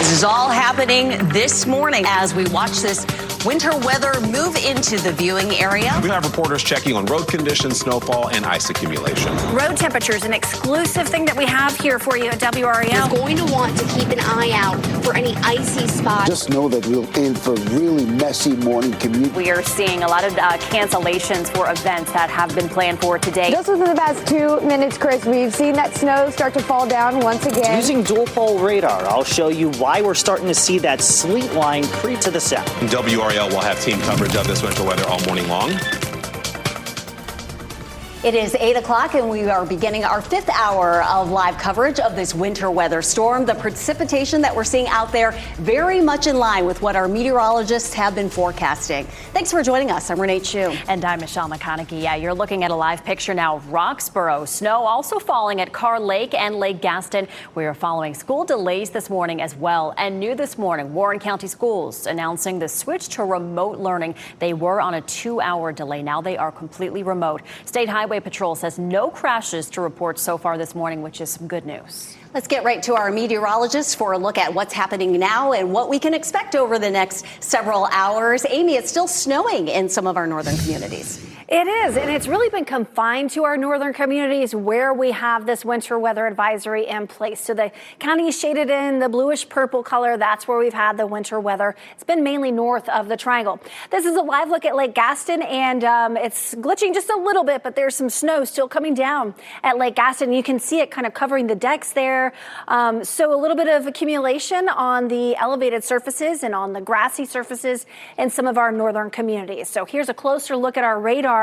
This is all happening this morning as we watch this winter weather move into the viewing area. We have reporters checking on road conditions, snowfall, and ice accumulation. Road temperatures, an exclusive thing that we have here for you at WRAL. You're going to want to keep an eye out for any icy spots. Just know that we're in for a really messy morning commute. We are seeing a lot of cancellations for events that have been planned for today. Just within the past 2 minutes, Chris, we've seen that snow start to fall down once again. Using dual pole radar, I'll show you why we're starting to see that sleet line creep to the south. WRAL will have team coverage of this winter weather all morning long. It is 8 o'clock and we are beginning our 5th hour of live coverage of this winter weather storm. The precipitation that we're seeing out there very much in line with what our meteorologists have been forecasting. Thanks for joining us. I'm Renee Chu. And I'm Michelle McConaughey. Yeah, you're looking at a live picture now of Roxborough. Snow also falling at Carr Lake and Lake Gaston. We are following school delays this morning as well. And new this morning, Warren County Schools announcing the switch to remote learning. They were on a 2-hour delay. Now they are completely remote. State Highway Patrol says no crashes to report so far this morning, which is some good news. Let's get right to our meteorologists for a look at what's happening now and what we can expect over the next several hours. Amy, it's still snowing in some of our northern communities. It is, and it's really been confined to our northern communities where we have this winter weather advisory in place. So the county is shaded in the bluish purple color. That's where we've had the winter weather. It's been mainly north of the triangle. This is a live look at Lake Gaston, and it's glitching just a little bit, but there's some snow still coming down at Lake Gaston. You can see it kind of covering the decks there. So a little bit of accumulation on the elevated surfaces and on the grassy surfaces in some of our northern communities. So here's a closer look at our radar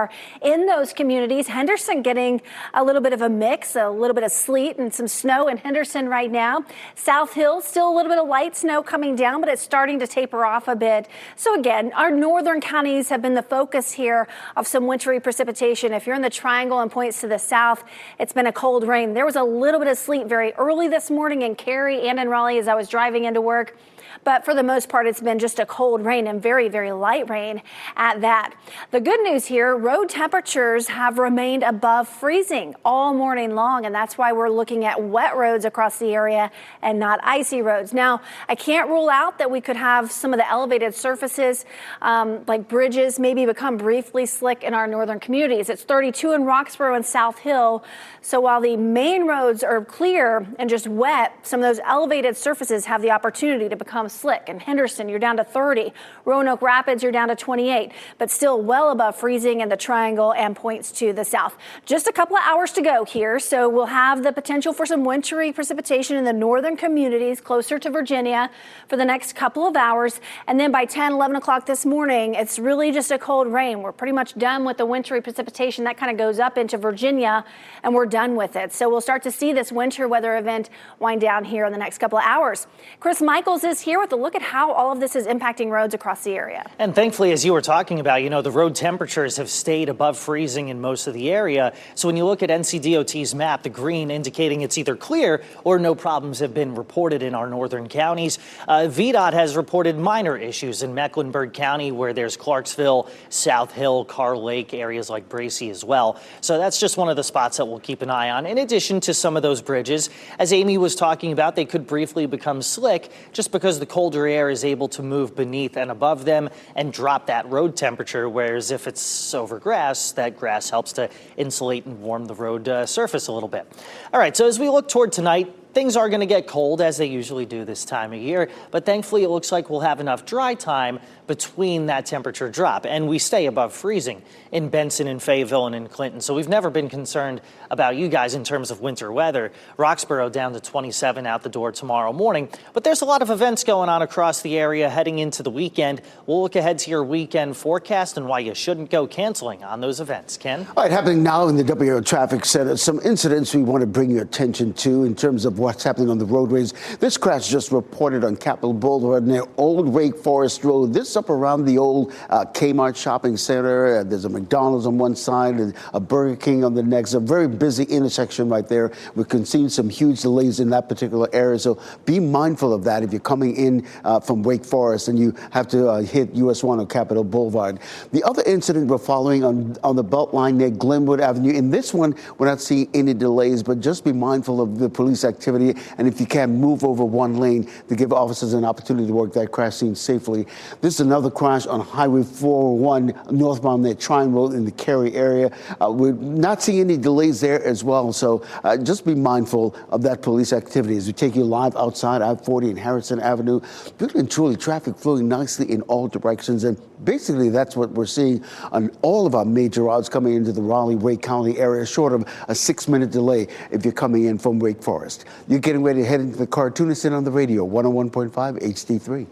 in those communities. Henderson getting a little bit of a mix, a little bit of sleet and some snow in Henderson right now. South Hill, still a little bit of light snow coming down, but it's starting to taper off a bit. So again, our northern counties have been the focus here of some wintry precipitation. If you're in the triangle and points to the south, it's been a cold rain. There was a little bit of sleet very early this morning in Cary and in Raleigh as I was driving into work. But for the most part, it's been just a cold rain and very, very light rain at that. The good news here, road temperatures have remained above freezing all morning long, and that's why we're looking at wet roads across the area and not icy roads. Now, I can't rule out that we could have some of the elevated surfaces, like bridges, maybe become briefly slick in our northern communities. It's 32 in Roxborough and South Hill. So while the main roads are clear and just wet, some of those elevated surfaces have the opportunity to become slick. In Henderson, you're down to 30. Roanoke Rapids, you're down to 28, but still well above freezing in the triangle and points to the south. Just a couple of hours to go here, so we'll have the potential for some wintry precipitation in the northern communities closer to Virginia for the next couple of hours. And then by 10, 11 o'clock this morning, it's really just a cold rain. We're pretty much done with the wintry precipitation. That kind of goes up into Virginia, and we're done with it. So we'll start to see this winter weather event wind down here in the next couple of hours. Chris Michaels is here with a look at how all of this is impacting roads across the area. And thankfully, as you were talking about, the road temperatures have stayed above freezing in most of the area. So when you look at NCDOT's map, the green indicating it's either clear or no problems have been reported in our northern counties. VDOT has reported minor issues in Mecklenburg County, where there's Clarksville, South Hill, Carr Lake, areas like Bracy as well. So that's just one of the spots that we'll keep an eye on. In addition to some of those bridges, as Amy was talking about, they could briefly become slick just because the colder air is able to move beneath and above them and drop that road temperature, whereas if it's over grass, that grass helps to insulate and warm the road surface a little bit. All right, so as we look toward tonight, things are going to get cold, as they usually do this time of year, but thankfully it looks like we'll have enough dry time between that temperature drop, and we stay above freezing in Benson and Fayetteville and in Clinton. So we've never been concerned about you guys in terms of winter weather. Roxborough down to 27 out the door tomorrow morning, but there's a lot of events going on across the area heading into the weekend. We'll look ahead to your weekend forecast and why you shouldn't go canceling on those events. Ken? All right, happening now in the WRAL Traffic Center, some incidents we want to bring your attention to in terms of what's happening on the roadways. This crash just reported on Capitol Boulevard near Old Wake Forest Road. This up around the old Kmart shopping center. There's a McDonald's on one side and a Burger King on the next. A very busy intersection right there. We can see some huge delays in that particular area. So be mindful of that if you're coming in from Wake Forest and you have to hit US 1 on Capitol Boulevard. The other incident we're following on the Beltline near Glenwood Avenue. In this one, we're not seeing any delays, but just be mindful of the police activity activity. And if you can, move over one lane to give officers an opportunity to work that crash scene safely. This is another crash on Highway 401 northbound near Trine Road in the Cary area. We're not seeing any delays there as well. So just be mindful of that police activity as we take you live outside I-40 and Harrison Avenue. Really and truly, traffic flowing nicely in all directions. And basically, that's what we're seeing on all of our major routes coming into the Raleigh-Wake County area, short of a 6-minute delay if you're coming in from Wake Forest. You're getting ready to head into the car. Tune us in on the radio, 101.5 HD3.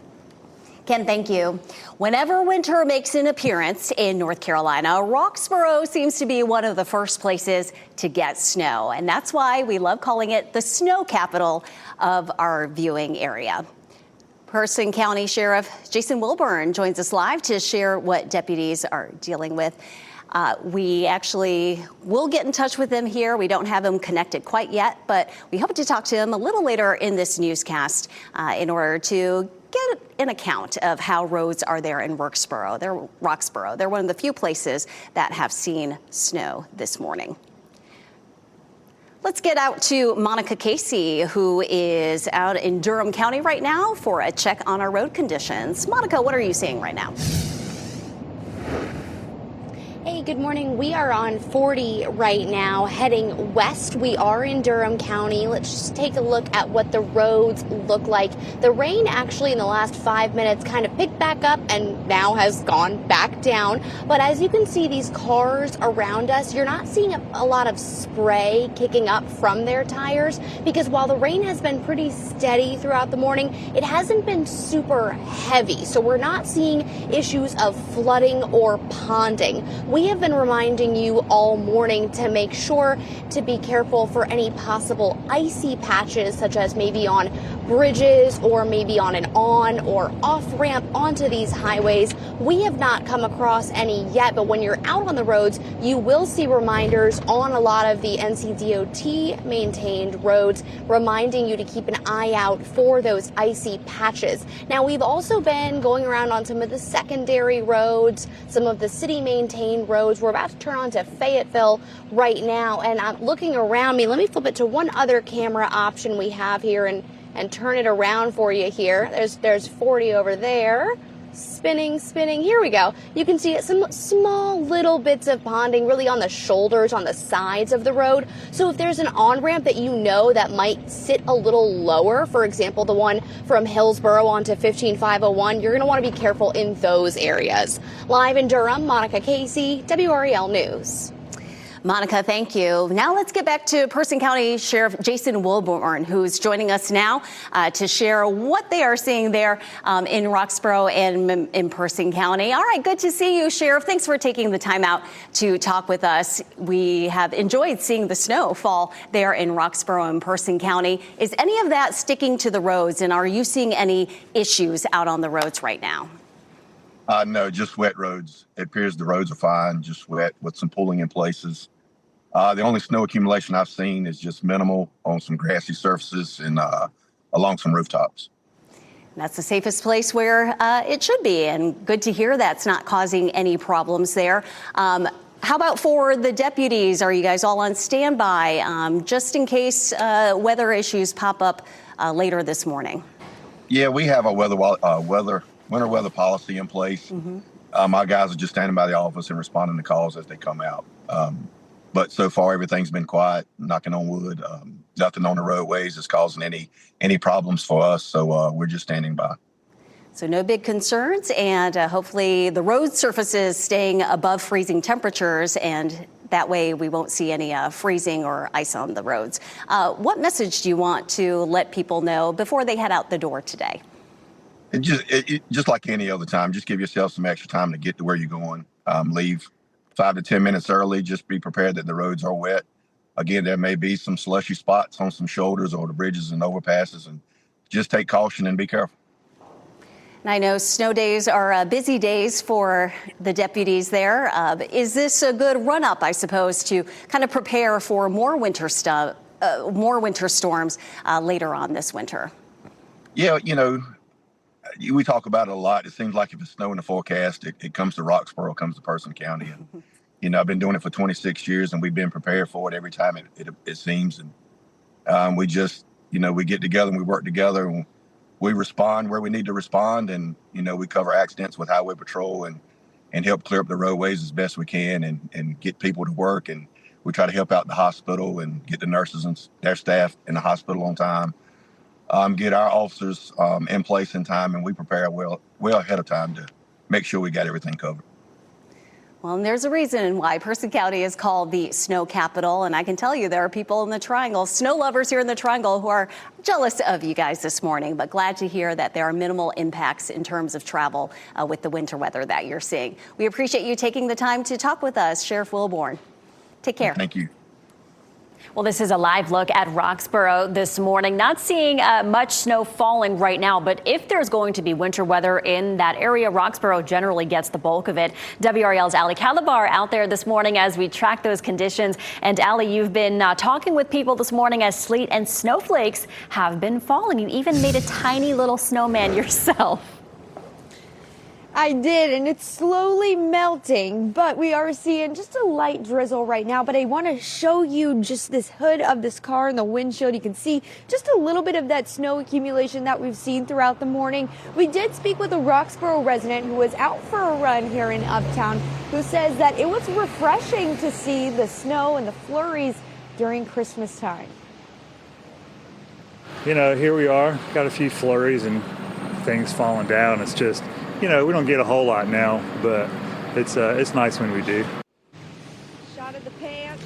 Ken, thank you. Whenever winter makes an appearance in North Carolina, Roxborough seems to be one of the first places to get snow. And that's why we love calling it the snow capital of our viewing area. Person County Sheriff Jason Wilburn joins us live to share what deputies are dealing with. We actually will get in touch with him here. We don't have him connected quite yet, but we hope to talk to him a little later in this newscast in order to get an account of how roads are there in Roxborough. They're one of the few places that have seen snow this morning. Let's get out to Monica Casey, who is out in Durham County right now for a check on our road conditions. Monica, what are you seeing right now? Hey, good morning. We are on 40 right now, heading west. We are in Durham County. Let's just take a look at what the roads look like. The rain actually in the last 5 minutes kind of picked back up and now has gone back down. But as you can see, these cars around us, you're not seeing a lot of spray kicking up from their tires, because while the rain has been pretty steady throughout the morning, it hasn't been super heavy. So we're not seeing issues of flooding or ponding. We have been reminding you all morning to make sure to be careful for any possible icy patches, such as maybe on bridges or maybe on an on or off ramp onto these highways. We have not come across any yet, but when you're out on the roads, you will see reminders on a lot of the NCDOT maintained roads reminding you to keep an eye out for those icy patches. Now, we've also been going around on some of the secondary roads, some of the city maintained roads. We're about to turn on to Fayetteville right now, and I'm looking around me. Let me flip it to one other camera option we have here and turn it around for you here. There's 40 over there. Spinning. Here we go. You can see some small little bits of ponding really on the shoulders, on the sides of the road. So if there's an on-ramp that you know that might sit a little lower, for example, the one from Hillsborough onto 15501, you're going to want to be careful in those areas. Live in Durham, Monica Casey, WRAL News. Monica, thank you. Now let's get back to Person County Sheriff Jason Wilburn, who's joining us now to share what they are seeing there in Roxborough and in Person County. All right, good to see you, Sheriff. Thanks for taking the time out to talk with us. We have enjoyed seeing the snow fall there in Roxborough and Person County. Is any of that sticking to the roads, and are you seeing any issues out on the roads right now? No, just wet roads. It appears the roads are fine, just wet with some pooling in places. The only snow accumulation I've seen is just minimal on some grassy surfaces and along some rooftops. That's the safest place where it should be, and good to hear that's not causing any problems there. How about for the deputies? Are you guys all on standby just in case weather issues pop up later this morning? Yeah, we have a winter weather policy in place. My guys are just standing by the office and responding to calls as they come out. But so far, everything's been quiet, knocking on wood. Nothing on the roadways is causing any problems for us. So we're just standing by. So no big concerns, and hopefully the road surfaces staying above freezing temperatures, and that way we won't see any freezing or ice on the roads. What message do you want to let people know before they head out the door today? Just like any other time, just give yourself some extra time to get to where you're going. Leave 5 to 10 minutes early. Just be prepared that the roads are wet. Again, there may be some slushy spots on some shoulders or the bridges and overpasses, and just take caution and be careful. And I know snow days are busy days for the deputies there. Is this a good run-up, I suppose, to kind of prepare for more winter storms later on this winter? Yeah, we talk about it a lot. It seems like if it's snow in the forecast, it comes to Roxborough, comes to Person County. And, I've been doing it for 26 years, and we've been prepared for it every time it seems. And we just we get together and we work together and we respond where we need to respond. And, we cover accidents with highway patrol and help clear up the roadways as best we can and get people to work. And we try to help out the hospital and get the nurses and their staff in the hospital on time, get our officers in place in time, and we prepare well ahead of time to make sure we got everything covered. Well, and there's a reason why Person County is called the snow capital. And I can tell you there are people in the Triangle, snow lovers here in the Triangle, who are jealous of you guys this morning, but glad to hear that there are minimal impacts in terms of travel with the winter weather that you're seeing. We appreciate you taking the time to talk with us, Sheriff Wilborn. Take care. Thank you. Well, this is a live look at Roxborough this morning. Not seeing much snow falling right now, but if there's going to be winter weather in that area, Roxborough generally gets the bulk of it. WRAL's Ali Calabar out there this morning as we track those conditions. And Ali, you've been talking with people this morning as sleet and snowflakes have been falling. You even made a tiny little snowman yourself. I did, and it's slowly melting, but we are seeing just a light drizzle right now. But I want to show you just this hood of this car and the windshield. You can see just a little bit of that snow accumulation that we've seen throughout the morning. We did speak with a Roxborough resident who was out for a run here in Uptown, who says that it was refreshing to see the snow and the flurries during Christmas time. Here we are, got a few flurries and things falling down. It's just, we don't get a whole lot now, but it's nice when we do. Shot of the pants.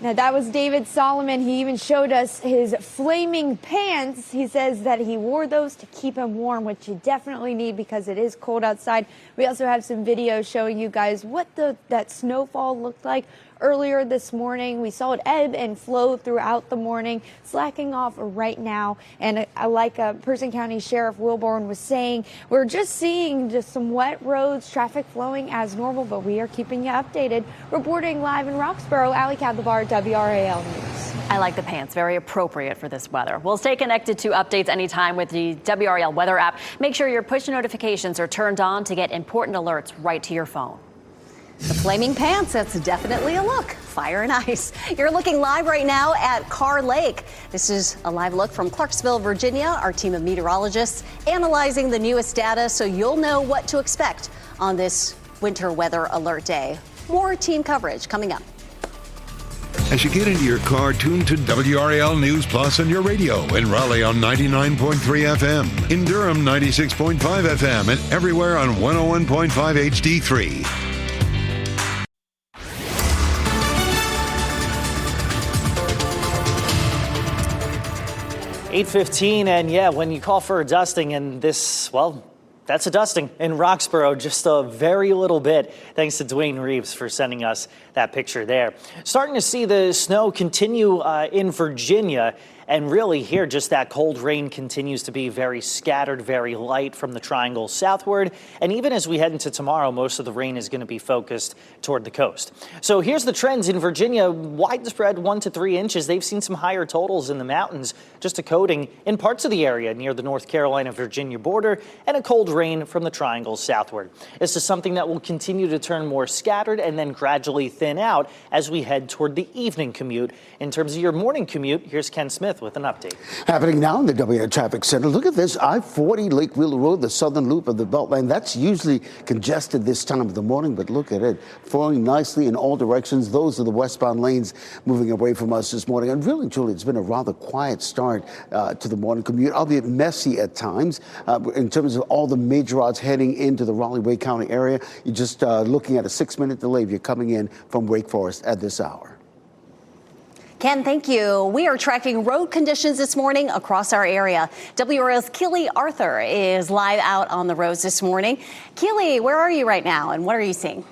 Now that was David Solomon. He even showed us his flaming pants. He says that he wore those to keep him warm, which you definitely need because it is cold outside. We also have some video showing you guys what that snowfall looked like earlier this morning. We saw it ebb and flow throughout the morning, slacking off right now. And like Person County Sheriff Wilborn was saying, we're just seeing just some wet roads, traffic flowing as normal, but we are keeping you updated. Reporting live in Roxborough, Ali Calabar, WRAL News. I like the pants, very appropriate for this weather. We'll stay connected to updates anytime with the WRAL weather app. Make sure your push notifications are turned on to get important alerts right to your phone. The flaming pants, that's definitely a look. Fire and ice. You're looking live right now at Carr Lake. This is a live look from Clarksville, Virginia. Our team of meteorologists analyzing the newest data so you'll know what to expect on this winter weather alert day. More team coverage coming up. As you get into your car, tune to WRAL News Plus on your radio. In Raleigh on 99.3 FM. In Durham, 96.5 FM. And everywhere on 101.5 HD3. 8:15, and yeah, when you call for a dusting and this, well, that's a dusting in Roxborough, just a very little bit. Thanks to Dwayne Reeves for sending us that picture there. Starting to see the snow continue in Virginia. And really here, just that cold rain continues to be very scattered, very light from the Triangle southward. And even as we head into tomorrow, most of the rain is going to be focused toward the coast. So here's the trends in Virginia. Widespread 1 to 3 inches. They've seen some higher totals in the mountains, just a coating in parts of the area near the North Carolina-Virginia border, and a cold rain from the Triangle southward. This is something that will continue to turn more scattered and then gradually thin out as we head toward the evening commute. In terms of your morning commute, here's Ken Smith with an update. Happening now in the WRAL Traffic Center. Look at this, I-40 Lake Wheeler Road, the southern loop of the Beltline. That's usually congested this time of the morning, but look at it, flowing nicely in all directions. Those are the westbound lanes moving away from us this morning. And really, Julie, it's been a rather quiet start to the morning commute, albeit messy at times. In terms of all the major routes heading into the Raleigh-Wake County area, you're just looking at a 6-minute delay if you're coming in from Wake Forest at this hour. Ken, thank you. We are tracking road conditions this morning across our area. WRAL's Keely Arthur is live out on the roads this morning. Keely, where are you right now and what are you seeing?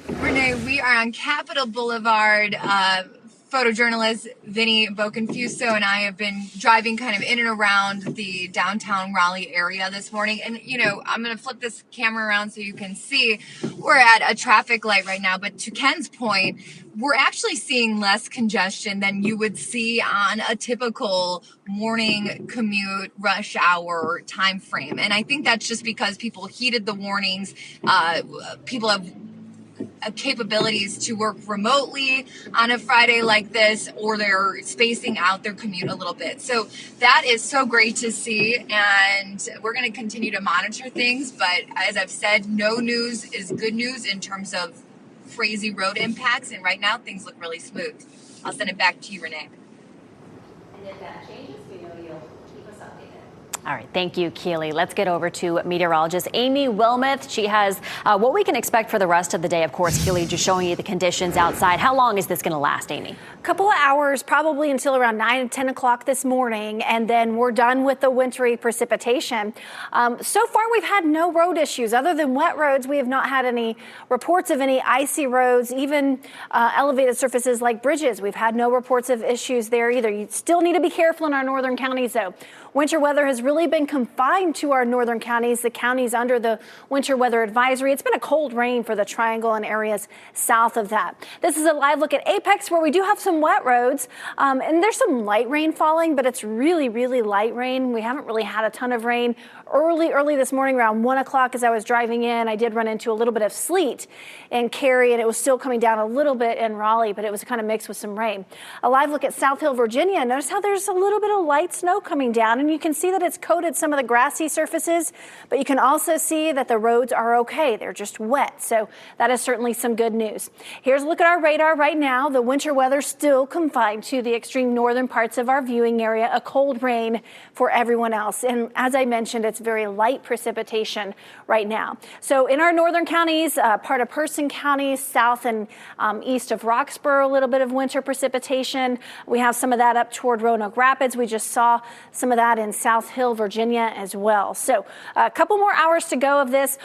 Renee, we are on Capitol Boulevard. Photojournalist Vinny Boconfuso and I have been driving kind of in and around the downtown Raleigh area this morning. And, you know, I'm going to flip this camera around so you can see we're at a traffic light right now. But to Ken's point, we're actually seeing less congestion than you would see on a typical morning commute rush hour time frame. And I think that's just because people heeded the warnings. People have capabilities to work remotely on a Friday like this, or they're spacing out their commute a little bit. So that is so great to see, and we're going to continue to monitor things. But as I've said, no news is good news in terms of crazy road impacts, and right now things look really smooth. I'll send it back to you, Renee. And if that changes, we know you'll keep us updated. All right, thank you, Keely. Let's get over to meteorologist Amy Wilmoth. She has what we can expect for the rest of the day. Of course, Keely just showing you the conditions outside. How long is this going to last, Amy? A couple of hours, probably until around 9 and 10 o'clock this morning, and then we're done with the wintry precipitation. So far, we've had no road issues. Other than wet roads, we have not had any reports of any icy roads, even elevated surfaces like bridges. We've had no reports of issues there either. You still need to be careful in our northern counties, though. Winter weather has really been confined to our northern counties, the counties under the winter weather advisory. It's been a cold rain for the Triangle and areas south of that. This is a live look at Apex, where we do have some wet roads, and there's some light rain falling, but it's really, really light rain. We haven't really had a ton of rain. Early this morning, around 1 o'clock, as I was driving in, I did run into a little bit of sleet in Cary, and it was still coming down a little bit in Raleigh, but it was kind of mixed with some rain. A live look at South Hill, Virginia. Notice how there's a little bit of light snow coming down, and you can see that it's coated some of the grassy surfaces, but you can also see that the roads are okay. They're just wet, so that is certainly some good news. Here's a look at our radar right now. The winter weather still confined to the extreme northern parts of our viewing area, a cold rain for everyone else. And as I mentioned, it's very light precipitation right now. So in our northern counties, part of Person County, south and east of Roxborough, a little bit of winter precipitation. We have some of that up toward Roanoke Rapids. We just saw some of that in South Hill, Virginia as well. So a couple more hours to go of this.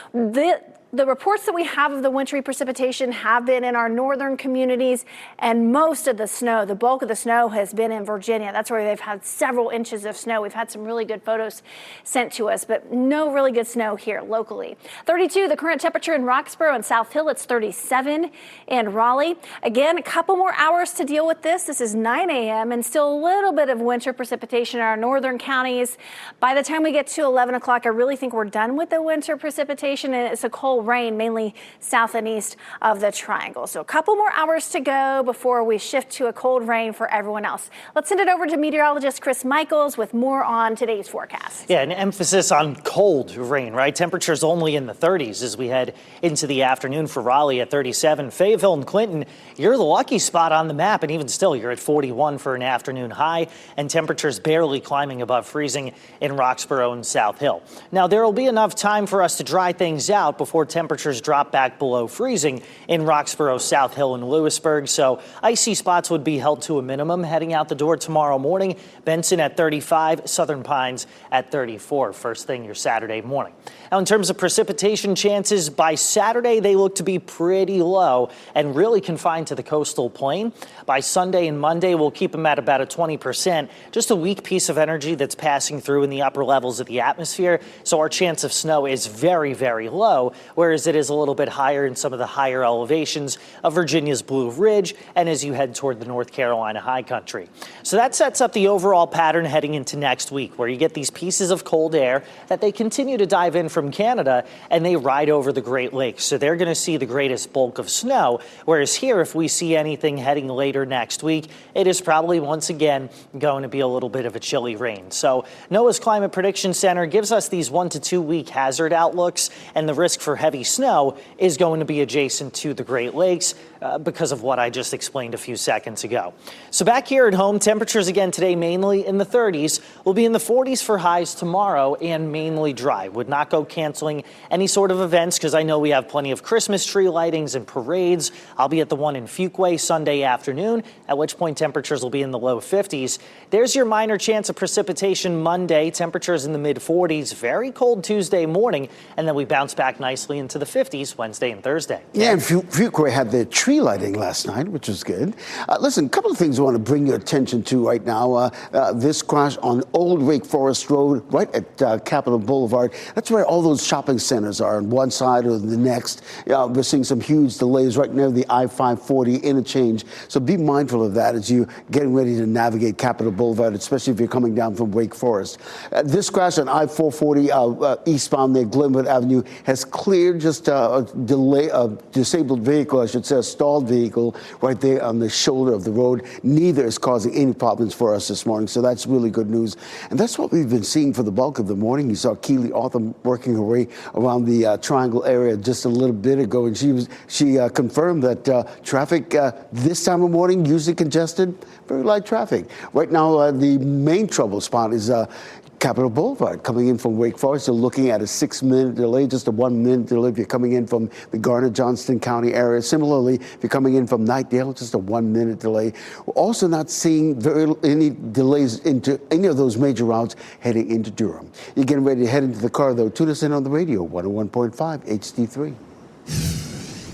The reports that we have of the wintry precipitation have been in our northern communities, and most of the snow, the bulk of the snow, has been in Virginia. That's where they've had several inches of snow. We've had some really good photos sent to us, but no really good snow here locally. 32, the current temperature in Roxborough and South Hill. It's 37 in Raleigh. Again, a couple more hours to deal with this. This is 9 a.m. and still a little bit of winter precipitation in our northern counties. By the time we get to 11 o'clock, I really think we're done with the winter precipitation, and it's a cold rain, mainly south and east of the Triangle. So a couple more hours to go before we shift to a cold rain for everyone else. Let's send it over to meteorologist Chris Michaels with more on today's forecast. Yeah, an emphasis on cold rain, right? Temperatures only in the 30s as we head into the afternoon for Raleigh at 37. Fayetteville and Clinton, you're the lucky spot on the map, and even still, you're at 41 for an afternoon high, and temperatures barely climbing above freezing in Roxborough and South Hill. Now, there will be enough time for us to dry things out before temperatures drop back below freezing in Roxborough, South Hill, and Lewisburg. So icy spots would be held to a minimum heading out the door tomorrow morning. Benson at 35, Southern Pines at 34, first thing your Saturday morning. Now, in terms of precipitation chances, by Saturday, they look to be pretty low and really confined to the coastal plain. By Sunday and Monday, we'll keep them at about a 20%, just a weak piece of energy that's passing through in the upper levels of the atmosphere. So our chance of snow is very, very low, whereas it is a little bit higher in some of the higher elevations of Virginia's Blue Ridge and as you head toward the North Carolina high country. So that sets up the overall pattern heading into next week, where you get these pieces of cold air that they continue to dive in from Canada and they ride over the Great Lakes. So they're going to see the greatest bulk of snow, whereas here, if we see anything heading later next week, it is probably once again going to be a little bit of a chilly rain. So NOAA's Climate Prediction Center gives us these 1 to 2 week hazard outlooks, and the risk for heavy snow is going to be adjacent to the Great Lakes because of what I just explained a few seconds ago. So back here at home, temperatures again today mainly in the 30s. We'll be in the 40s for highs tomorrow and mainly dry. Would not go canceling any sort of events because I know we have plenty of Christmas tree lightings and parades. I'll be at the one in Fuquay Sunday afternoon, at which point temperatures will be in the low 50s. There's your minor chance of precipitation Monday. Temperatures in the mid 40s. Very cold Tuesday morning, and then we bounce back nicely into the 50s Wednesday and Thursday. Yeah, and Fuquay had their tree lighting last night, which was good. Listen, a couple of things I want to bring your attention to right now. This crash on Old Wake Forest Road, right at Capitol Boulevard. That's where all those shopping centers are on one side or the next. We're seeing some huge delays right near the I-540 interchange. So be mindful of that as you're getting ready to navigate Capitol Boulevard, especially if you're coming down from Wake Forest. This crash on I-440 eastbound near Glenwood Avenue has cleared here, just a disabled vehicle, I should say, a stalled vehicle right there on the shoulder of the road. Neither is causing any problems for us this morning, so that's really good news. And that's what we've been seeing for the bulk of the morning. You saw Keely Arthur working her way around the Triangle area just a little bit ago, and she confirmed that traffic this time of morning usually congested, very light traffic. Right now, the main trouble spot is Capitol Boulevard coming in from Wake Forest. They're looking at a 6-minute delay, just a 1-minute delay if you're coming in from the Garner-Johnston County area. Similarly, if you're coming in from Knightdale, just a 1-minute delay. We're also not seeing any delays into any of those major routes heading into Durham. You're getting ready to head into the car, though. Tune us in on the radio, 101.5 HD3.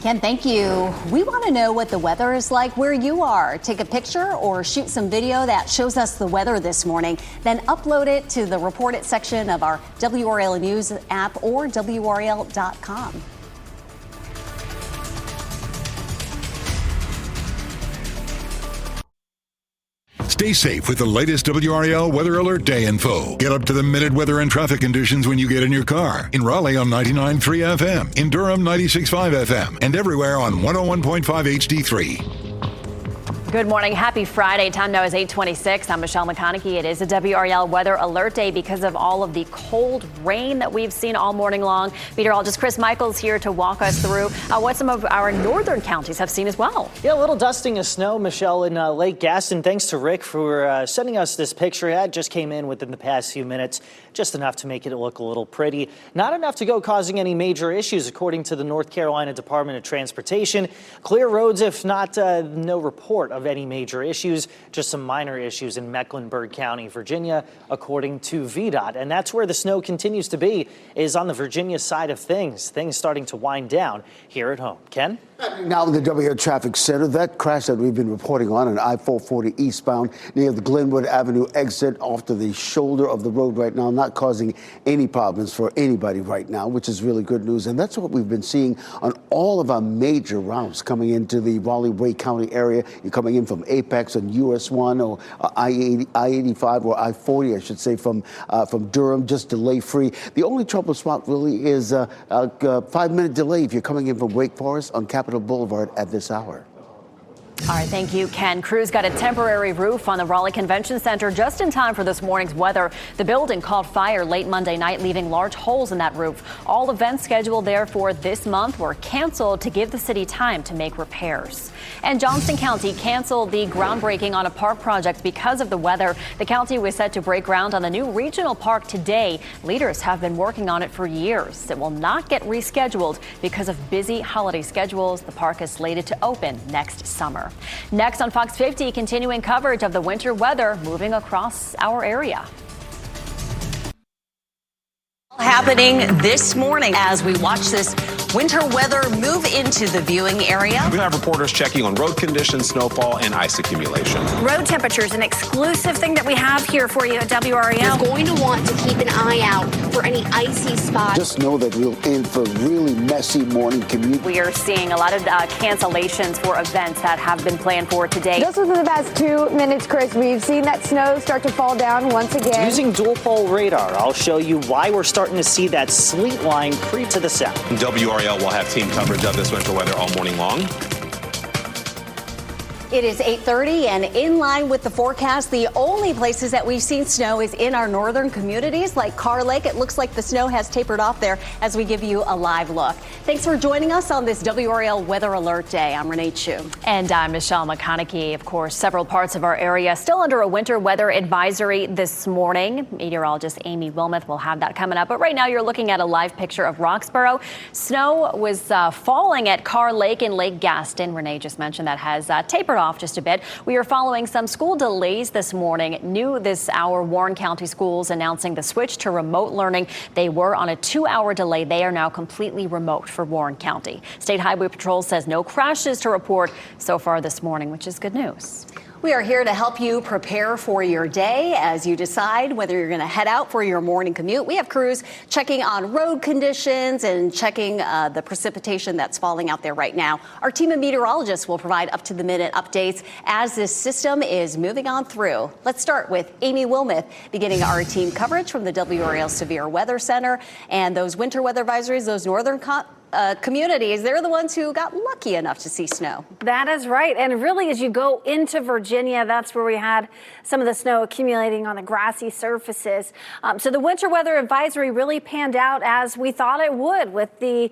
Ken, thank you. We want to know what the weather is like where you are. Take a picture or shoot some video that shows us the weather this morning. Then upload it to the Report It section of our WRAL News app or WRAL.com. Stay safe with the latest WRAL Weather Alert Day info. Get up to the minute weather and traffic conditions when you get in your car. In Raleigh on 99.3 FM, in Durham 96.5 FM, and everywhere on 101.5 HD3. Good morning. Happy Friday. Time now is 8:26. I'm Michelle McConaughey. It is a WRAL Weather Alert Day because of all of the cold rain that we've seen all morning long. Meteorologist Chris Michaels here to walk us through what some of our northern counties have seen as well. Yeah, a little dusting of snow, Michelle, in Lake Gaston. Thanks to Rick for sending us this picture. That just came in within the past few minutes. Just enough to make it look a little pretty. Not enough to go causing any major issues, according to the North Carolina Department of Transportation. Clear roads, if not no report of any major issues, just some minor issues in Mecklenburg County, Virginia, according to VDOT. And that's where the snow continues to be, is on the Virginia side of things. Things starting to wind down here at home. Ken? Now in the WRAL Traffic Center, that crash that we've been reporting on I-440 eastbound near the Glenwood Avenue exit off to the shoulder of the road right now, not causing any problems for anybody right now, which is really good news. And that's what we've been seeing on all of our major routes coming into the Raleigh-Wake County area. You're coming in from Apex and US 1 or I-85 or I-40, I should say, from Durham, just delay-free. The only trouble spot really is a 5-minute delay if you're coming in from Wake Forest on Capitol Boulevard at this hour. All right, thank you, Ken. Crews got a temporary roof on the Raleigh Convention Center just in time for this morning's weather. The building caught fire late Monday night, leaving large holes in that roof. All events scheduled there for this month were canceled to give the city time to make repairs. And Johnston County canceled the groundbreaking on a park project because of the weather. The county was set to break ground on the new regional park today. Leaders have been working on it for years. It will not get rescheduled because of busy holiday schedules. The park is slated to open next summer. Next on Fox 50, continuing coverage of the winter weather moving across our area. Happening this morning as we watch this winter weather move into the viewing area. We have reporters checking on road conditions, snowfall, and ice accumulation. Road temperatures, an exclusive thing that we have here for you at WRAL. You're going to want to keep an eye out for any icy spots. Just know that we're in for a really messy morning commute. We are seeing a lot of cancellations for events that have been planned for today. Just within the past 2 minutes, Chris, we've seen that snow start to fall down once again. Using dual pole radar, I'll show you why we're starting to see that sleet line creep to the south. WRAL will have team coverage of this winter weather all morning long. It is 8:30 and in line with the forecast, the only places that we've seen snow is in our northern communities like Carr Lake. It looks like the snow has tapered off there as we give you a live look. Thanks for joining us on this WRAL Weather Alert Day. I'm Renee Chu. And I'm Michelle McConaughey. Of course, several parts of our area still under a winter weather advisory this morning. Meteorologist Amy Wilmoth will have that coming up. But right now you're looking at a live picture of Roxborough. Snow was falling at Carr Lake and Lake Gaston. Renee just mentioned that has tapered off just a bit. We are following some school delays this morning. New this hour, Warren County schools announcing the switch to remote learning. They were on a 2-hour delay. They are now completely remote for Warren County. State Highway Patrol says no crashes to report so far this morning, which is good news. We are here to help you prepare for your day as you decide whether you're going to head out for your morning commute. We have crews checking on road conditions and checking the precipitation that's falling out there right now. Our team of meteorologists will provide up-to-the-minute updates as this system is moving on through. Let's start with Amy Wilmoth, beginning our team coverage from the WRAL Severe Weather Center. And those winter weather advisories, those northern communities, they're the ones who got lucky enough to see snow. That is right. And really, as you go into Virginia, that's where we had some of the snow accumulating on the grassy surfaces. So the winter weather advisory really panned out as we thought it would, with the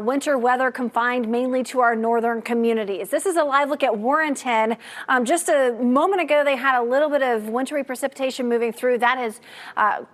winter weather confined mainly to our northern communities. This is a live look at Warrenton. Just a moment ago, they had a little bit of wintry precipitation moving through. That has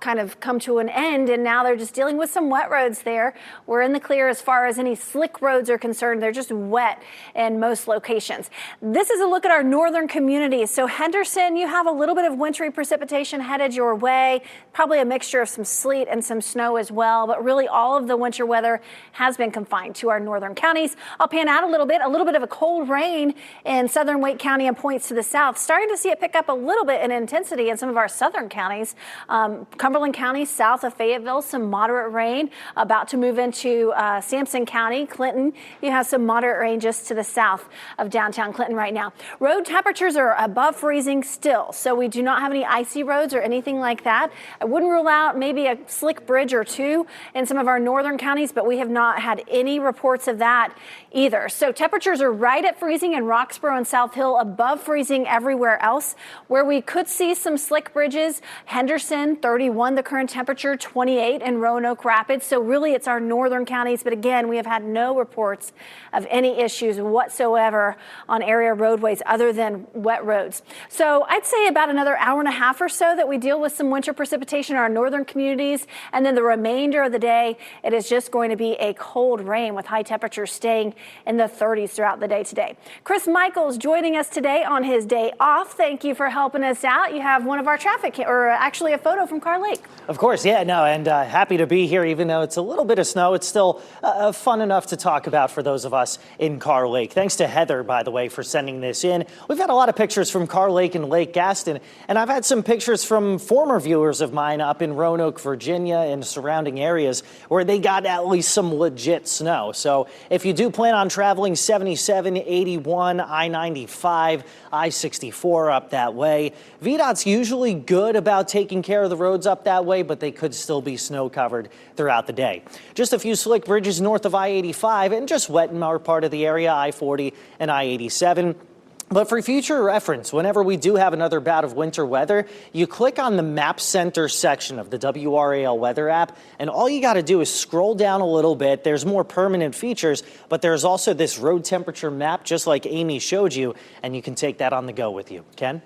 kind of come to an end, and now they're just dealing with some wet roads there. We're in the clear as far as any slick roads are concerned. They're just wet in most locations. This is a look at our northern communities. So Henderson, you have a little bit of wintry precipitation headed your way, probably a mixture of some sleet and some snow as well, but really all of the winter weather has been confined to our northern counties. I'll pan out a little bit of a cold rain in southern Wake County and points to the south. Starting to see it pick up a little bit in intensity in some of our southern counties. Cumberland County, south of Fayetteville, some moderate rain. About to move into Sampson County, Clinton, you have some moderate rain just to the south of downtown Clinton right now. Road temperatures are above freezing still, so we do not have any icy roads or anything like that. I wouldn't rule out maybe a slick bridge or two in some of our northern counties, but we have not had any reports of that either. So temperatures are right at freezing in Roxborough and South Hill, above freezing everywhere else. Where we could see some slick bridges, Henderson, 31, the current temperature, 28 in Roanoke Rapids. So really it's our northern counties, but again, we have had no reports of any issues whatsoever on area roadways other than wet roads. So I'd say about another hour and a half or so that we deal with some winter precipitation in our northern communities. And then the remainder of the day, it is just going to be a cold rain with high temperatures staying in the 30s throughout the day today. Chris Michaels joining us today on his day off. Thank you for helping us out. You have one of our traffic, or actually a photo from Carr Lake. Of course, yeah, no, and happy to be here, even though it's a little bit of snow. It's still fun enough to talk about for those of us in Carr Lake. Thanks to Heather, by the way, for sending this in. We've had a lot of pictures from Carr Lake and Lake Gaston, and I've had some pictures from former viewers of mine up in Roanoke, Virginia, and surrounding areas where they got at least some legit snow. So if you do plan on traveling 77, 81, I-95, I-64 up that way, VDOT's usually good about taking care of the roads up that way, but they could still be snow covered throughout the day. Just a few slick bridges north of I-85 and just wet in our part of the area, I-40 and I-87. But for future reference, whenever we do have another bout of winter weather, you click on the Map Center section of the WRAL weather app, and all you got to do is scroll down a little bit. There's more permanent features, but there's also this road temperature map, just like Amy showed you, and you can take that on the go with you. Ken?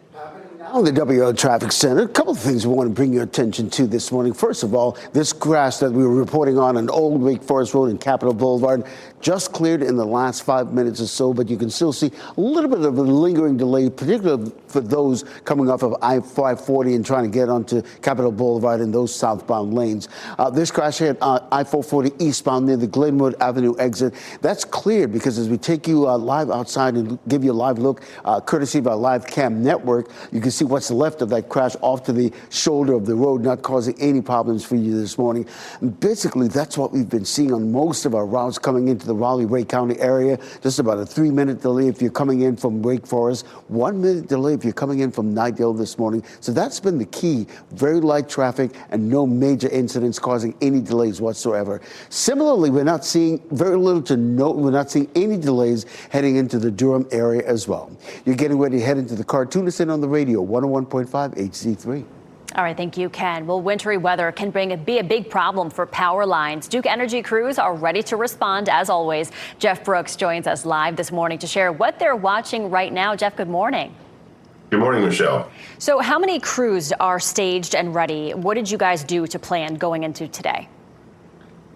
On the WRAL Traffic Center, a couple of things we want to bring your attention to this morning. First of all, this crash that we were reporting on Old Wake Forest Road and Capitol Boulevard just cleared in the last 5 minutes or so, but you can still see a little bit of a lingering delay, particularly for those coming off of I-540 and trying to get onto Capitol Boulevard in those southbound lanes. This crash hit I-440 eastbound near the Glenwood Avenue exit. That's cleared because as we take you live outside and give you a live look, courtesy of our live cam network, you can see what's left of that crash off to the shoulder of the road, not causing any problems for you this morning. And basically, that's what we've been seeing on most of our routes coming into the Raleigh-Wake County area. Just about a 3-minute delay if you're coming in from Wake Forest, 1 minute delay if you're coming in from Nightdale this morning. So that's been the key. Very light traffic and no major incidents causing any delays whatsoever. Similarly, we're not seeing very little to note. We're not seeing any delays heading into the Durham area as well. You're getting ready to head into the Cartoonist Inn on the radio, 101.5 HC3. All right, thank you, Ken. Well, wintry weather can be a big problem for power lines. Duke Energy crews are ready to respond, as always. Jeff Brooks joins us live this morning to share what they're watching right now. Jeff, good morning. Good morning, Michelle. So how many crews are staged and ready? What did you guys do to plan going into today?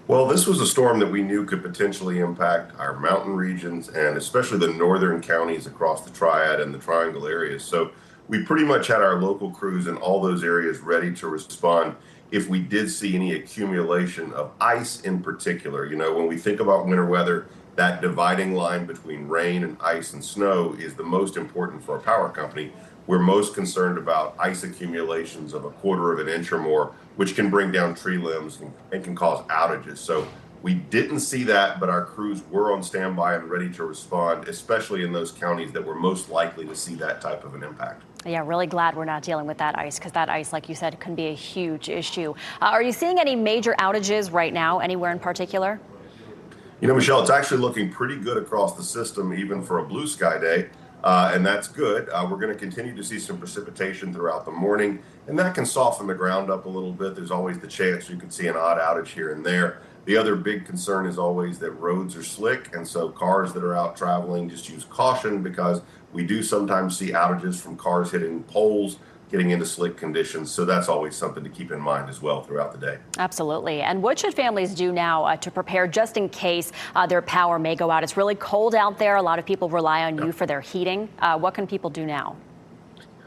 Well, this was a storm that we knew could potentially impact our mountain regions and especially the northern counties across the Triad and the Triangle areas. So we pretty much had our local crews in all those areas ready to respond if we did see any accumulation of ice in particular. You know, when we think about winter weather, that dividing line between rain and ice and snow is the most important for a power company. We're most concerned about ice accumulations of 1/4 of an inch or more, which can bring down tree limbs and can cause outages. So we didn't see that, but our crews were on standby and ready to respond, especially in those counties that were most likely to see that type of an impact. Yeah, really glad we're not dealing with that ice, because that ice, like you said, can be a huge issue. Are you seeing any major outages right now, anywhere in particular? You know, Michelle, it's actually looking pretty good across the system, even for a blue sky day. And that's good. We're going to continue to see some precipitation throughout the morning, and that can soften the ground up a little bit. There's always the chance you could see an odd outage here and there. The other big concern is always that roads are slick, and so cars that are out traveling, just use caution, because we do sometimes see outages from cars hitting poles, getting into slick conditions. So that's always something to keep in mind as well throughout the day. Absolutely. And what should families do now to prepare just in case their power may go out? It's really cold out there. A lot of people rely on you for their heating. What can people do now?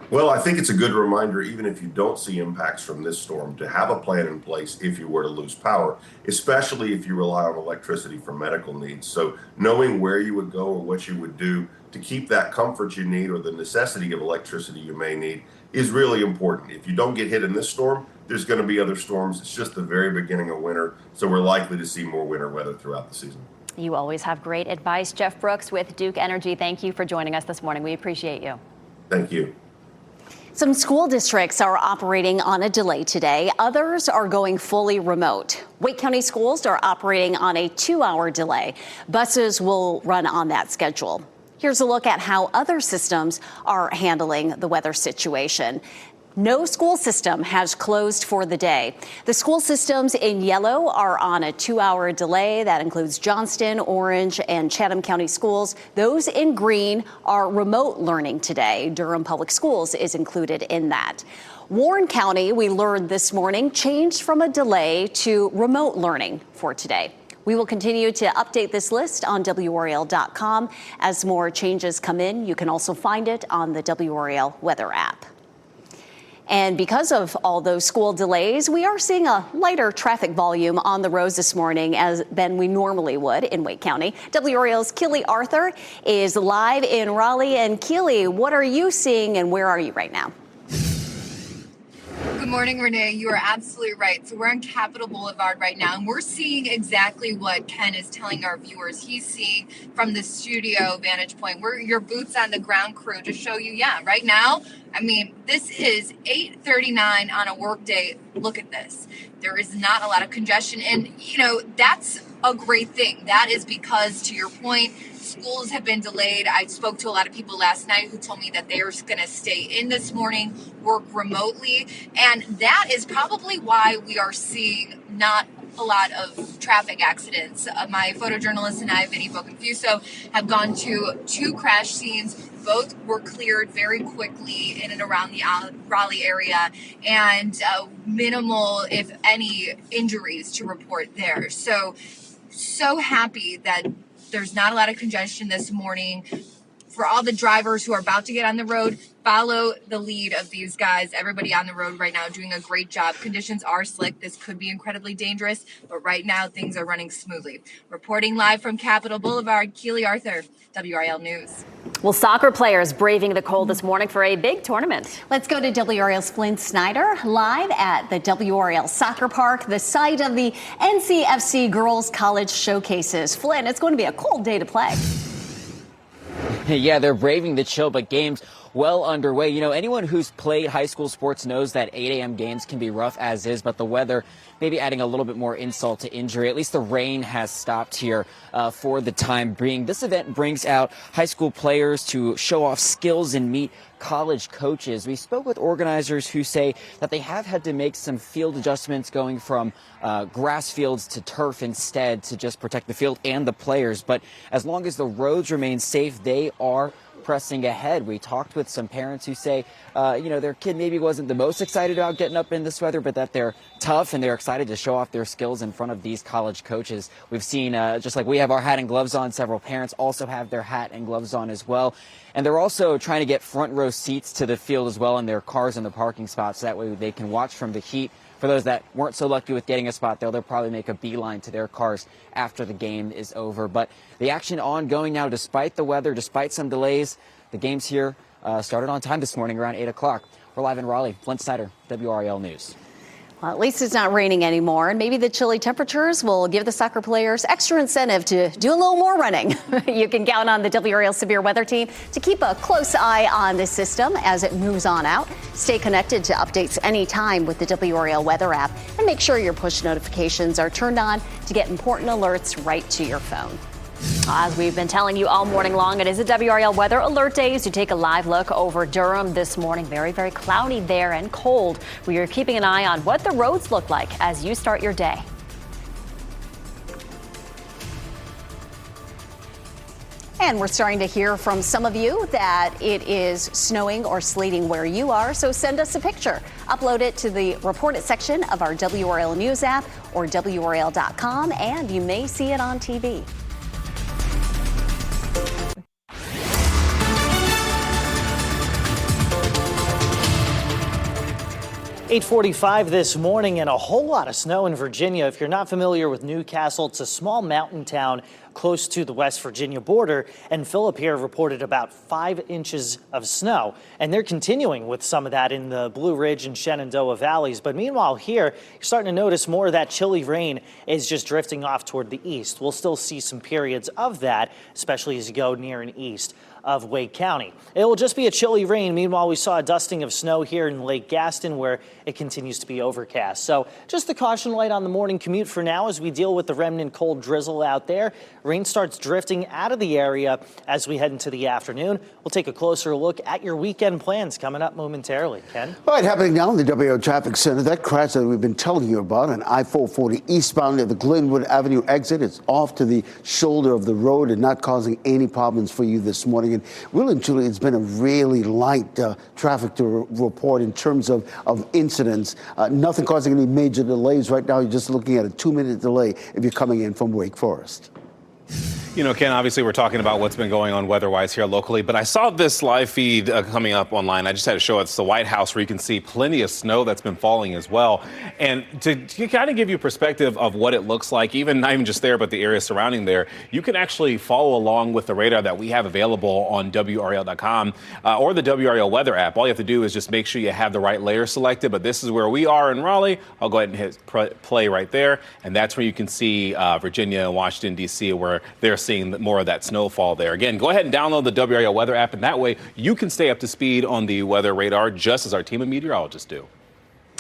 Well, I think it's a good reminder, even if you don't see impacts from this storm, to have a plan in place if you were to lose power, especially if you rely on electricity for medical needs. So knowing where you would go or what you would do to keep that comfort you need or the necessity of electricity you may need is really important. If you don't get hit in this storm, there's going to be other storms. It's just the very beginning of winter, so we're likely to see more winter weather throughout the season. You always have great advice. Jeff Brooks with Duke Energy, thank you for joining us this morning. We appreciate you. Thank you. Some school districts are operating on a delay today. Others are going fully remote. Wake County schools are operating on a 2-hour delay. Buses will run on that schedule. Here's a look at how other systems are handling the weather situation. No school system has closed for the day. The school systems in yellow are on a 2-hour delay. That includes Johnston, Orange, and Chatham County schools. Those in green are remote learning today. Durham Public Schools is included in that. Warren County, we learned this morning, changed from a delay to remote learning for today. We will continue to update this list on WRAL.com as more changes come in. You can also find it on the WRAL weather app. And because of all those school delays, we are seeing a lighter traffic volume on the roads this morning than we normally would in Wake County. WRAL's Keely Arthur is live in Raleigh. And Keely, what are you seeing and where are you right now? Good morning, Renee. You are absolutely right. So we're on Capitol Boulevard right now, and we're seeing exactly what Ken is telling our viewers he's seeing from the studio vantage point. We're your boots on the ground crew to show you, right now, I mean, this is 8:39 on a work day. Look at this. There is not a lot of congestion, and, that's a great thing. That is because, to your point, schools have been delayed. I spoke to a lot of people last night who told me that they are going to stay in this morning, work remotely. And that is probably why we are seeing not a lot of traffic accidents. My photojournalist and I, Vinny Boconfuso, have gone to 2 crash scenes. Both were cleared very quickly in and around the Raleigh area, and minimal, if any, injuries to report there. So happy that there's not a lot of congestion this morning. For all the drivers who are about to get on the road, follow the lead of these guys. Everybody on the road right now doing a great job. Conditions are slick. This could be incredibly dangerous, but right now things are running smoothly. Reporting live from Capitol Boulevard, Keely Arthur, WRAL News. Well, soccer players braving the cold this morning for a big tournament. Let's go to WRAL's Flynn Snyder live at the WRAL Soccer Park, the site of the NCFC Girls College Showcases. Flynn, it's going to be a cold day to play. Yeah, they're braving the chill, but games well underway. Anyone who's played high school sports knows that 8 a.m. games can be rough as is, but the weather maybe adding a little bit more insult to injury. At least the rain has stopped here for the time being. This event brings out high school players to show off skills and meet college coaches. We spoke with organizers who say that they have had to make some field adjustments, going from grass fields to turf instead, to just protect the field and the players. But as long as the roads remain safe, they are pressing ahead. We talked with some parents who say, their kid maybe wasn't the most excited about getting up in this weather, but that they're tough and they're excited to show off their skills in front of these college coaches. We've seen, just like we have our hat and gloves on, several parents also have their hat and gloves on as well. And they're also trying to get front row seats to the field as well in their cars in the parking spots, so that way they can watch from the heat. For those that weren't so lucky with getting a spot, they'll probably make a beeline to their cars after the game is over. But the action ongoing now, despite the weather, despite some delays. The games here started on time this morning around 8 o'clock. We're live in Raleigh. Flynn Snyder, WRAL News. Well, at least it's not raining anymore, and maybe the chilly temperatures will give the soccer players extra incentive to do a little more running. You can count on the WRAL Severe Weather Team to keep a close eye on this system as it moves on out. Stay connected to updates anytime with the WRAL Weather app, and make sure your push notifications are turned on to get important alerts right to your phone. As we've been telling you all morning long, it is a WRAL Weather Alert Day as you take a live look over Durham this morning. Very, very cloudy there and cold. We are keeping an eye on what the roads look like as you start your day. And we're starting to hear from some of you that it is snowing or sleeting where you are, so send us a picture. Upload it to the Report It section of our WRAL News app or WRAL.com, and you may see it on TV. 8:45 this morning and a whole lot of snow in Virginia. If you're not familiar with Newcastle, it's a small mountain town close to the West Virginia border, and Philip here reported about 5 inches of snow, and they're continuing with some of that in the Blue Ridge and Shenandoah valleys. But meanwhile here, you're starting to notice more of that chilly rain is just drifting off toward the east. We'll still see some periods of that, especially as you go near and east of Wake County. It will just be a chilly rain. Meanwhile, we saw a dusting of snow here in Lake Gaston where it continues to be overcast. So just the caution light on the morning commute for now as we deal with the remnant cold drizzle out there. Rain starts drifting out of the area as we head into the afternoon. We'll take a closer look at your weekend plans coming up momentarily. Ken? All right, happening now in the WRAL Traffic Center. That crash that we've been telling you about on I-440 eastbound near the Glenwood Avenue exit. It's off to the shoulder of the road and not causing any problems for you this morning. And really and truly, it's been a really light traffic to report in terms of incidents. Nothing causing any major delays. Right now, you're just looking at a 2-minute delay if you're coming in from Wake Forest. You know, Ken, obviously we're talking about what's been going on weather-wise here locally, but I saw this live feed coming up online. I just had to show it's the White House where you can see plenty of snow that's been falling as well. And to kind of give you perspective of what it looks like, even not even just there, but the area surrounding there, you can actually follow along with the radar that we have available on WRAL.com or the WRAL weather app. All you have to do is just make sure you have the right layer selected. But this is where we are in Raleigh. I'll go ahead and hit play right there. And that's where you can see Virginia and Washington, D.C., where they're seeing more of that snowfall there. Again, go ahead and download the WRAL weather app, and that way you can stay up to speed on the weather radar just as our team of meteorologists do.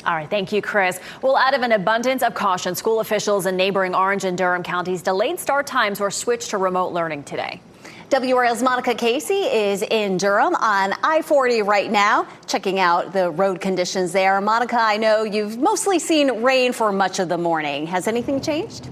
All right, thank you, Chris. Well, out of an abundance of caution, school officials in neighboring Orange and Durham counties delayed start times were switched to remote learning today. WRAL's Monica Casey is in Durham on I-40 right now, checking out the road conditions there. Monica, I know you've mostly seen rain for much of the morning. Has anything changed?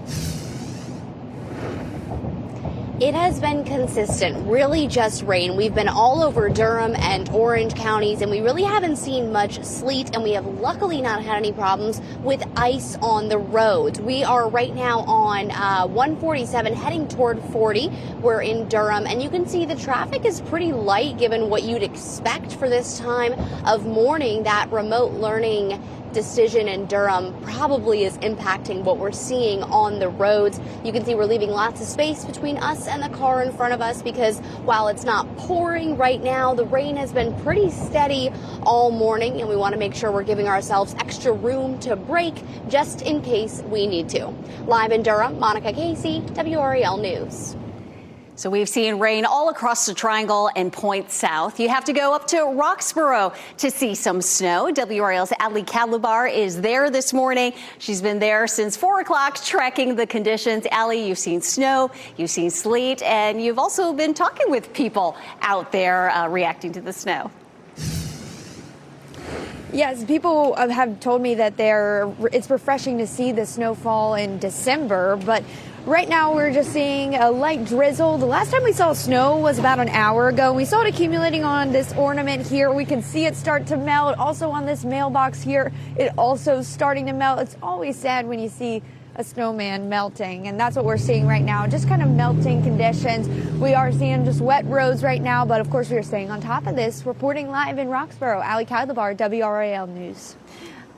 It has been consistent, really just rain. We've been all over Durham and Orange counties, and we really haven't seen much sleet, and we have luckily not had any problems with ice on the roads. We are right now on 147 heading toward 40. We're in Durham, and you can see the traffic is pretty light given what you'd expect for this time of morning. That remote learning decision in Durham probably is impacting what we're seeing on the roads. You can see we're leaving lots of space between us and the car in front of us because while it's not pouring right now, the rain has been pretty steady all morning, and we want to make sure we're giving ourselves extra room to brake just in case we need to. Live in Durham, Monica Casey, WRAL News. So we've seen rain all across the Triangle and points south. You have to go up to Roxborough to see some snow. WRAL's Ali Kadlubar is there this morning. She's been there since 4 o'clock tracking the conditions. Ali, you've seen snow, you've seen sleet, and you've also been talking with people out there reacting to the snow. Yes, people have told me that it's refreshing to see the snowfall in December, but right now we're just seeing a light drizzle. The last time we saw snow was about an hour ago. We saw it accumulating on this ornament here. We can see it start to melt. Also on this mailbox here, it also starting to melt. It's always sad when you see a snowman melting, and that's what we're seeing right now, just kind of melting conditions. We are seeing just wet roads right now, but of course we are staying on top of this. Reporting live in Roxborough, Ali Kadlubar, WRAL News.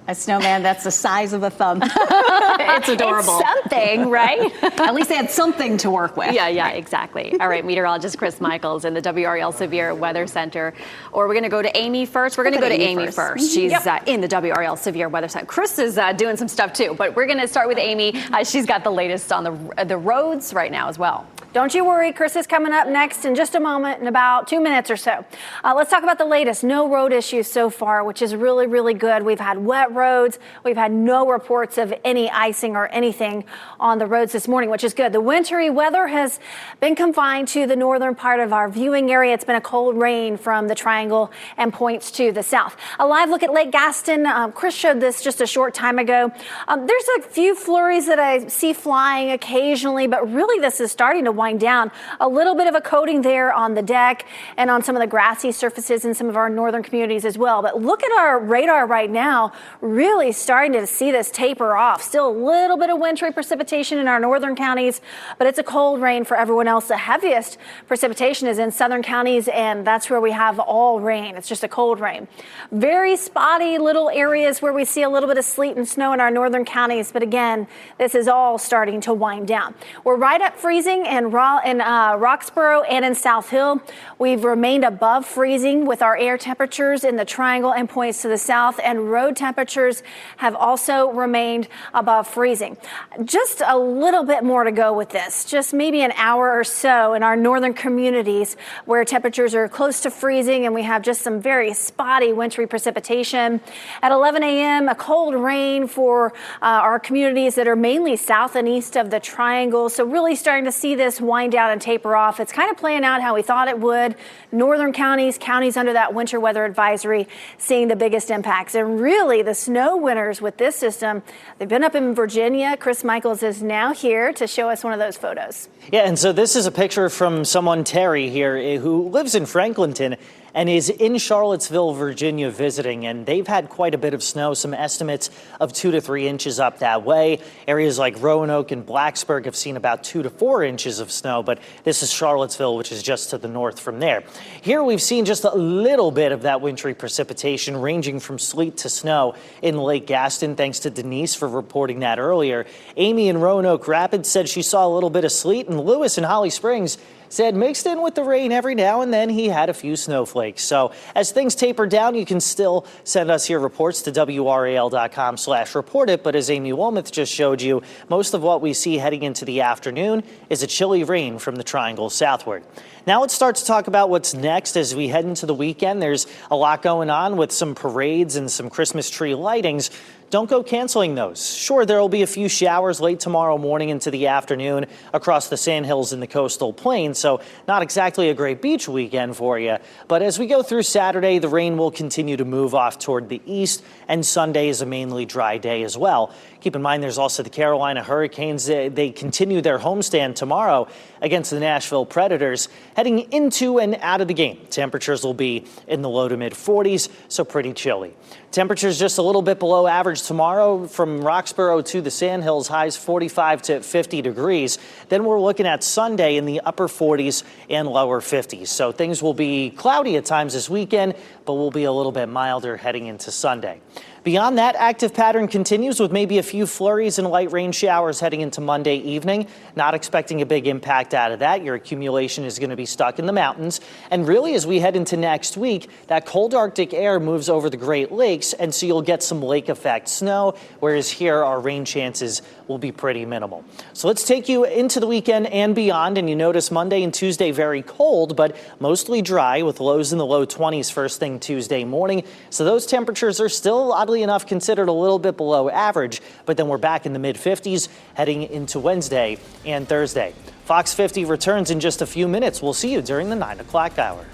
A snowman that's the size of a thumb. It's adorable. It's something, right? At least they had something to work with. Yeah, exactly. All right, meteorologist Chris Michaels in the WRAL Severe Weather Center. Or we're going to go to Amy first. We're going to go to Amy first. She's in the WRAL Severe Weather Center. Chris is doing some stuff too, but we're going to start with Amy. She's got the latest on the roads right now as well. Don't you worry, Chris is coming up next in just a moment, in about 2 minutes or so. Let's talk about the latest. No road issues so far, which is really, really good. We've had wet roads. We've had no reports of any icing or anything on the roads this morning, which is good. The wintry weather has been confined to the northern part of our viewing area. It's been a cold rain from the triangle and points to the south. A live look at Lake Gaston. Chris showed this just a short time ago. There's a few flurries that I see flying occasionally, but really this is starting to wind down. A little bit of a coating there on the deck and on some of the grassy surfaces in some of our northern communities as well. But look at our radar right now, really starting to see this taper off. Still a little bit of wintry precipitation in our northern counties, but it's a cold rain for everyone else. The heaviest precipitation is in southern counties, and that's where we have all rain. It's just a cold rain. Very spotty little areas where we see a little bit of sleet and snow in our northern counties, but again, this is all starting to wind down. We're right at freezing in Roxborough and in South Hill. We've remained above freezing with our air temperatures in the triangle and points to the south, and road temperatures have also remained above freezing. Just a little bit more to go with this, just maybe an hour or so in our northern communities where temperatures are close to freezing and we have just some very spotty wintry precipitation. At 11 a.m., a cold rain for our communities that are mainly south and east of the triangle. So really starting to see this wind down and taper off. It's kind of playing out how we thought it would. Northern counties under that winter weather advisory, seeing the biggest impacts. And really the snow winners with this system, they've been up in Virginia. Chris Michaels is now here to show us one of those photos. Yeah, and so this is a picture from someone, Terry, here, who lives in Franklinton and is in Charlottesville, Virginia, visiting. And they've had quite a bit of snow, some estimates of 2 to 3 inches up that way. Areas like Roanoke and Blacksburg have seen about 2 to 4 inches of snow, but this is Charlottesville, which is just to the north from there. Here we've seen just a little bit of that wintry precipitation ranging from sleet to snow in Lake Gaston. Thanks to Denise for reporting that earlier. Amy in Roanoke Rapids said she saw a little bit of sleet, and Lewis in Holly Springs said mixed in with the rain every now and then he had a few snowflakes. So as things taper down, you can still send us your reports to WRAL.com/report it. But as Amy Wilmoth just showed you, most of what we see heading into the afternoon is a chilly rain from the triangle southward. Now let's start to talk about what's next as we head into the weekend. There's a lot going on with some parades and some Christmas tree lightings. Don't go canceling those. Sure, there will be a few showers late tomorrow morning into the afternoon across the Sandhills and the coastal plain, so not exactly a great beach weekend for you. But as we go through Saturday, the rain will continue to move off toward the east, and Sunday is a mainly dry day as well. Keep in mind there's also the Carolina Hurricanes. They continue their homestand tomorrow against the Nashville Predators. Heading into and out of the game, temperatures will be in the low to mid 40s, so pretty chilly. Temperatures just a little bit below average tomorrow from Roxborough to the Sandhills, highs 45 to 50 degrees. Then we're looking at Sunday in the upper 40s and lower 50s. So things will be cloudy at times this weekend, but will be a little bit milder heading into Sunday. Beyond that, active pattern continues with maybe a few flurries and light rain showers heading into Monday evening. Not expecting a big impact out of that. Your accumulation is going to be stuck in the mountains. And really, as we head into next week, that cold Arctic air moves over the Great Lakes, and so you'll get some lake effect snow, whereas here our rain chances will be pretty minimal. So let's take you into the weekend and beyond, and you notice Monday and Tuesday very cold, but mostly dry with lows in the low 20s first thing Tuesday morning. So those temperatures are still oddly enough considered a little bit below average, but then we're back in the mid 50s heading into Wednesday and Thursday. Fox 50 returns in just a few minutes. We'll see you during the 9 o'clock hour.